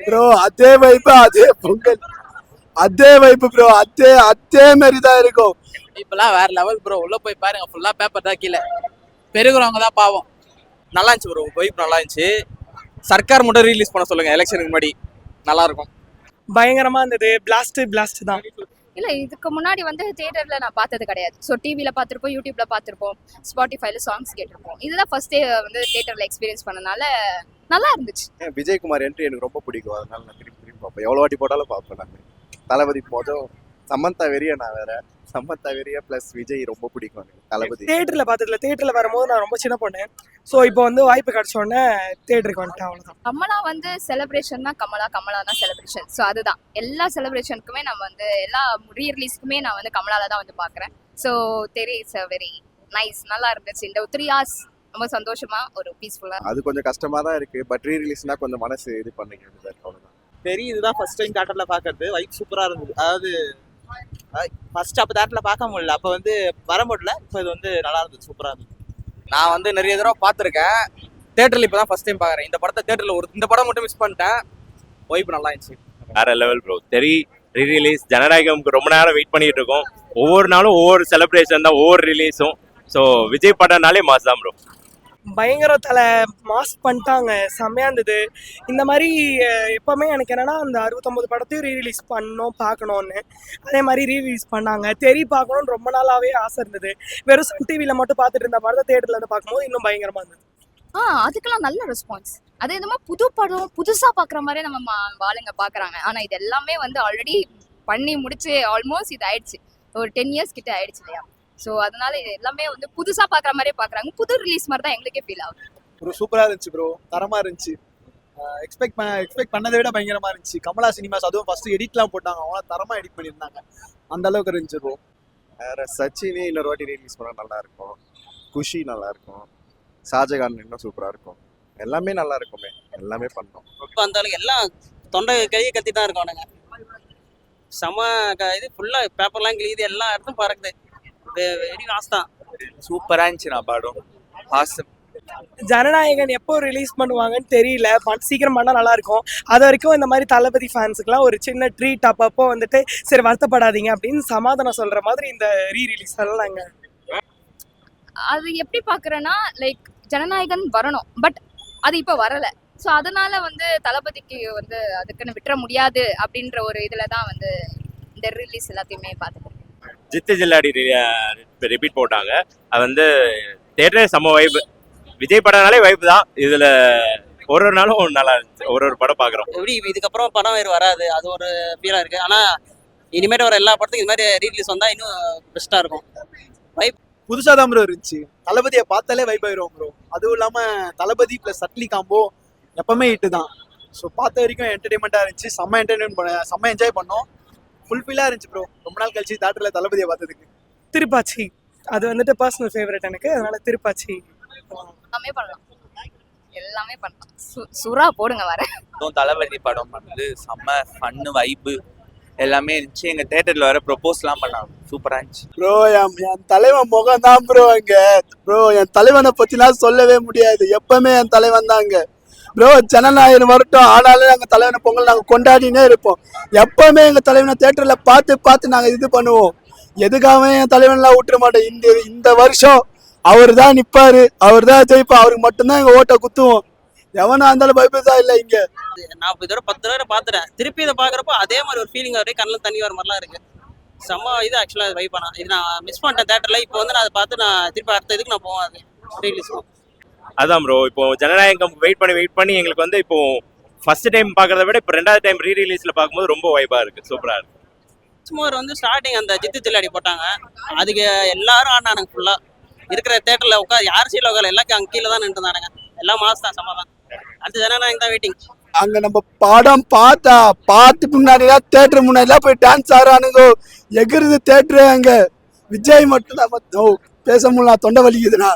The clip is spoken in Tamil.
ப்ரோ அதே வைப்பு அதே பொங்கல் அதே வைப்பு ப்ரோ அதே மாதிரி தான் இருக்கும். இப்பெல்லாம் வேற லெவல் ப்ரோ. உள்ள போய் பாருங்க, ஃபுல்லா பேப்பர் தான் கீழே. பெருகுறவங்க தான் பாவம். நல்லா இருந்துச்சு ப்ரோ, வைப் நல்லா இருந்துச்சு. சர்க்கார் மட்டும் ரிலீஸ் பண்ண சொல்லுங்க எலெக்ஷனுக்கு முன்னாடி, நல்லா இருக்கும். பயங்கரமா இருந்தது. பிளாஸ்ட் தான். இல்ல இதுக்கு முன்னாடி வந்து தியேட்டர்ல நான் பார்த்தது கிடையாது. ஸோ டிவில பார்த்துருப்போம், யூடியூப்ல பார்த்துருப்போம், ஸ்பாட்டிஃபைல சாங்ஸ் கேட்டிருப்போம். இதுதான் ஃபர்ஸ்ட் டே வந்து தியேட்டர்ல எக்ஸ்பீரியன்ஸ் பண்ணனால நல்லா இருந்துச்சு. விஜயகுமார் என்ட்ரி எனக்கு ரொம்ப பிடிக்கும், அதனால நான் திரும்பி பார்ப்பேன். எவ்வளோ வாட்டி போட்டாலும் பார்ப்பேன். நான் தளபதி போதும் சமந்தா வெறிய, நான் வேற சமந்தா வெறிய பிளஸ் விஜய் ரொம்ப பிடிக்கும் எனக்கு தளபதி. தியேட்டர்ல பார்த்ததுல தியேட்டர்ல வரும்போது நான் ரொம்ப சின்ன பொண்ணு. ஸோ இப்போ வந்து வாய்ப்பு கிடைச்ச உடனே தியேட்டருக்கு வந்துட்டேன், அவ்வளோதான். கமலா வந்து செலிப்ரேஷன்னா கமலா தான் செலிப்ரேஷன். ஸோ அதுதான் எல்லா செலிப்ரேஷனுக்குமே நம்ம வந்து எல்லா ரீ ரிலீஸ்க்குமே நான் வந்து கமலால தான் வந்து பார்க்குறேன். ஸோ தெரி இட்ஸ் வெரி நைஸ், நல்லா இருந்துச்சு. இந்த 3 hours ரொம்ப சந்தோஷமா ஒரு பீஸ்ஃபுல்லா. அது கொஞ்சம் கஷ்டமா தான் இருக்கு, பட் ரீ ரிலீஸ்னா கொஞ்சம் மனசு இது பண்ணிக்கிறது அவ்வளோதான். பெரிய இதுதான் ஃபர்ஸ்ட் டைம் தியேட்டர்ல பார்க்கறது. வைப் சூப்பரா இருந்தது. அதாவது ஃபர்ஸ்ட் அப்போ தியேட்டர்ல பார்க்க முடியல, அப்போ வந்து வர முடியல. இப்போ இது வந்து நல்லா இருந்தது, சூப்பரா இருந்தது. நான் வந்து நிறைய தடவை பார்த்துருக்கேன் தியேட்டர்ல, இப்போ தான் ஃபர்ஸ்ட் டைம் பார்க்குறேன். இந்த படத்தை தியேட்டர்ல இந்த படம் மட்டும் மிஸ் பண்ணிட்டேன். வைப் நல்லா இருந்துச்சு, வேற லெவல் ப்ரோ. ரீ ரிலீஸ் ஜனநாயகம்க்கு ரொம்ப நேரம் வெயிட் பண்ணிட்டு இருக்கோம். ஒவ்வொரு நாளும் ஒவ்வொரு செலிப்ரேஷன் தான், ஒவ்வொரு ரிலீஸும். ஸோ விஜய் படம்னாலே மாஸ் தான் ப்ரோ. பயங்கர மாஸ் பண்ணிட்டாங்க, செம்மையா இருந்தது. இந்த மாதிரி எப்பவுமே எனக்கு என்னன்னா அந்த 69 படத்தையும் ரீ ரிலீஸ் பண்ணணும் பார்க்கணும்னு. அதே மாதிரி ரீ ரிலீஸ் பண்ணாங்க. பார்க்கணும்னு ரொம்ப நாளாவே ஆசை இருந்தது. வெறும் சன் டிவியில மட்டும் பார்த்துட்டு இருந்த படத்தை தியேட்டர்ல இருந்து பார்க்கும்போது இன்னும் பயங்கரமா இருந்தது. அதுக்கெல்லாம் நல்ல ரெஸ்பான்ஸ். அது என்னமோ புது படம் புதுசா பாக்குற மாதிரியே நம்ம ஆளுங்க பாக்குறாங்க. ஆனா இது எல்லாமே வந்து ஆல்ரெடி பண்ணி முடிச்சு ஆல்மோஸ்ட் இது ஆயிடுச்சு, ஒரு 10 years கிட்ட ஆயிடுச்சு இல்லையா. ஸோ அதனால இது எல்லாமே வந்து புதுசா பாக்குற மாதிரியே பாக்குறாங்க. புது ரிலீஸ் மாதிரி தான் எங்களுக்கே ஃபீல் ஆகுது. ப்ரோ சூப்பரா இருந்துச்சு ப்ரோ, தரமா இருந்துச்சு. எக்ஸ்பெக்ட் பண்ணதை விட பயங்கரமா இருந்துச்சு. கமலா சினிமாஸ் அதுவும் ஃபர்ஸ்ட் எடிட்லாம் போட்டாங்க, அவங்க தரமா எடிட் பண்ணியிருந்தாங்க. அந்த அளவுக்கு இருந்துச்சு ப்ரோ. வேற சச்சினே இன்னொரு வாட்டி ரிலீஸ் பண்ணா நல்லா இருக்கும். குஷி நல்லா இருக்கும். ஷாஜகான் இன்னும் சூப்பரா இருக்கும். எல்லாமே நல்லா இருக்குமே, எல்லாமே பண்ணோம். இப்போ அந்த அளவுக்கு எல்லாம் தொண்டை கையை கத்தி தான் இருக்கோம். செம இது ஃபுல்லா பேப்பர்லாம் கிழியுது, எல்லா இடத்தும் பறக்குது. வெரி வாஸ் தான். சூப்பரா இருந்துச்சு நான் படம். ஆசம். ஜனநாயகன் எப்போ ரிலீஸ் பண்ணுவாங்கன்னு தெரியல, சீக்கிரம் பண்ணால் நல்லா இருக்கும். அது வரைக்கும் இந்த மாதிரி தளபதி ஃபேன்ஸுக்குலாம் ஒரு சின்ன ட்ரீட் அப்பப்போ வந்துட்டு சரி வருத்தப்படாதீங்க அப்படின்னு சமாதானம் சொல்ற மாதிரி இந்த ரீ ரிலீஸ் எல்லாம் நாங்கள் அது எப்படி பாக்குறேன்னா லைக் ஜனநாயகன் வரணும், பட் அது இப்போ வரல. ஸோ அதனால வந்து தளபதிக்கு வந்து அதுக்குன்னு விட்டுற முடியாது அப்படின்ற ஒரு இதில் தான் வந்து இந்த ரிலீஸ் எல்லாத்தையுமே பார்த்துட்டு. ஜித்து ஜில்லாடி ரிப்பீட் போட்டாங்க. அது வந்து தியேட்டர் செம்ம வைப். விஜய் படம்னாலே வைப் தான். இதுல ஒரு நாளும் நல்லா இருந்துச்சு, ஒரு படம் பாக்குறோம். எப்படி இதுக்கப்புறம் படம் வேறு வராது, அது ஒரு ஃபீலா இருக்கு. ஆனா இனிமேட்டு வர எல்லா படத்துக்கும் இது மாதிரி ரீலீஸ் வந்தா இன்னும் பெஸ்டா இருக்கும். வைப் புதுசா தான் ப்ரோ இருந்துச்சு. தளபதியை பார்த்தாலே வைப் ஆயிரும் ப்ரோ. அதுவும் இல்லாம தளபதி பிளஸ் சட்லி காம்போ எப்பவுமே ஹிட்டு தான். ஸோ பார்த்த வரைக்கும் என்டர்டைன்மெண்ட்டாக இருந்துச்சு. செம்ம என்ஜாய் பண்ணோம். ஃபுல்ஃபில்லாக இருந்துச்சு ப்ரோ. ரொம்ப நாள் கழிச்சு தியேட்டரில் தளபதியை பார்த்ததுக்கு. திருப்பாச்சி அது வந்துட்டு பர்சனல் ஃபேவரட் எனக்கு, அதனால திருப்பாச்சி எல்லாமே பண்ணலாம். சுறா போடுங்க வர. தளபதி படம் வந்து செம்ம ஃபன்னு வைப்பு எல்லாமே இருந்துச்சு. எங்க தியேட்டர்ல வர ப்ரொபோஸ்லாம் பண்ணாங்க, சூப்பரா இருந்துச்சு ப்ரோ. என் தலைவன் முகம் தான் ப்ரோ அங்க. ப்ரோ என் தலைவனை பத்திலாம் சொல்லவே முடியாது. எப்பவுமே என் தலைவன் தான் அங்க ப்ரோ. ஜனநாயகன் வரட்டும், ஆனாலும் எங்கள் தலைவனை பொங்கல் நாங்கள் கொண்டாடினே இருப்போம். எப்பவுமே எங்கள் தலைவனை தேட்டரில் பார்த்து நாங்கள் இது பண்ணுவோம். எதுக்காகவே என் தலைவன்லாம் விட்டுற மாட்டோம். இந்த வருஷம் அவர் தான் நிற்பாரு, அவர் தான் ஜெயிப்பா, அவருக்கு மட்டும்தான் எங்கள் ஓட்டை குத்துவோம். எவனா இருந்தாலும் பயப்படா இல்லை இங்கே. நான் இதோட 10 தடவை பார்த்துட்டேன். திருப்பி இதை பார்க்குறப்போ அதே மாதிரி ஒரு ஃபீலிங் வரையும் கண்ணில் தண்ணி வர மாதிரிலாம் இருக்கு. செம்ம இது ஆக்சுவலாக வைப் பண்ணா. இது நான் மிஸ் பண்ணிட்டேன் தேட்டரில். இப்போ வந்து நான் அதை பார்த்து நான் திருப்பி அடுத்த இதுக்கு நான் போவேன். அது ரிலீஸ் அதான் ப்ரோ. இப்போ ஜனநாயகம் வெயிட் பண்ணி எங்களுக்கு வந்து இப்போ ஃபர்ஸ்ட் டைம் பார்க்கறத விட இப்போ 2வது டைம் ரீ ரிலீஸ்ல பார்க்கும்போது ரொம்ப வைபா இருக்கு, சூப்பரா இருக்கு. சும்மா வந்து ஸ்டார்டிங் அந்த ஜித்து ஜில்லாடி போட்டாங்க, அதுக்கு எல்லாரும் ஆடினானுங்க. ஃபுல்லா இருக்கிற தேட்டர்ல உட்காந்து யார் சீல உட்கார எல்லாருக்கும் அங்கே கீழே தான் நின்றுதானுங்க. எல்லாம் மாஸ் தான், சமாதான். அடுத்த ஜனநாயகம் தான் வெயிட்டிங். அங்க நம்ம படம் பார்த்து முன்னாடிலாம் தேட்டர் முன்னாடிலாம் போய் டான்ஸ் ஆடுறானுங்க, எகிறது தேட்டரு. அங்க விஜய் மட்டும் தான் பேச முடியல, தொண்டை வலிக்குதுண்ணா.